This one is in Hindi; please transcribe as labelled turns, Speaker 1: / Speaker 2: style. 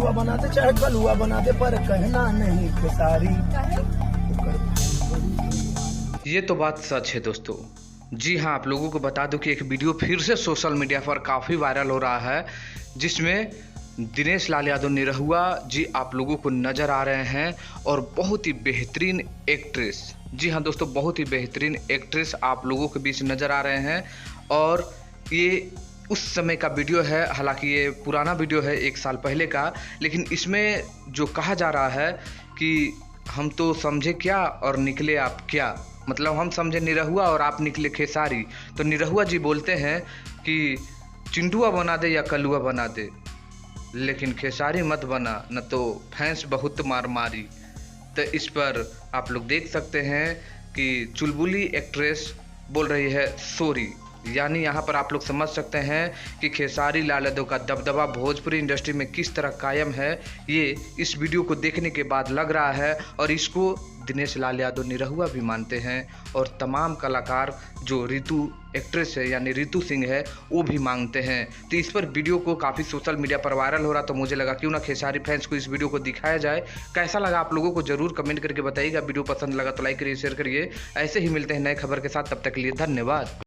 Speaker 1: चिंटुआ बना दे चाहे कलुआ बना दे, पर कहना नहीं खेसारी।
Speaker 2: ये तो बात सच है दोस्तों। जी हाँ, आप लोगों को बता दूं कि एक वीडियो फिर से सोशल मीडिया पर काफ़ी वायरल हो रहा है, जिसमें दिनेश लाल यादव निरहुआ जी आप लोगों को नज़र आ रहे हैं और बहुत ही बेहतरीन एक्ट्रेस, जी हाँ दोस्तों, बहुत ही बेहतरीन एक्ट्रेस आप लोगों के बीच नज़र आ रहे हैं। और ये उस समय का वीडियो है, हालांकि ये पुराना वीडियो है 1 साल पहले का, लेकिन इसमें जो कहा जा रहा है कि हम तो समझे क्या और निकले आप क्या, मतलब हम समझे निरहुआ और आप निकले खेसारी। तो निरहुआ जी बोलते हैं कि चिंटुआ बना दे या कलुआ बना दे, लेकिन खेसारी मत बना, न तो फैंस बहुत मार मारी। तो इस पर आप लोग देख सकते हैं कि चुलबुली एक्ट्रेस बोल रही है सॉरी, यानी यहाँ पर आप लोग समझ सकते हैं कि खेसारी लाल यादव का दबदबा भोजपुरी इंडस्ट्री में किस तरह कायम है। ये इस वीडियो को देखने के बाद लग रहा है, और इसको दिनेश लाल यादव निरहुआ भी मानते हैं और तमाम कलाकार जो ऋतु एक्ट्रेस है यानी ऋतु सिंह है वो भी मांगते हैं। तो इस पर वीडियो को काफ़ी सोशल मीडिया पर वायरल हो रहा, तो मुझे लगा क्यों ना खेसारी फैंस को इस वीडियो को दिखाया जाए। कैसा लगा आप लोगों को जरूर कमेंट करके बताइएगा। वीडियो पसंद लगा तो लाइक करिए, शेयर करिए। ऐसे ही मिलते हैं नए खबर के साथ, तब तक के लिए धन्यवाद।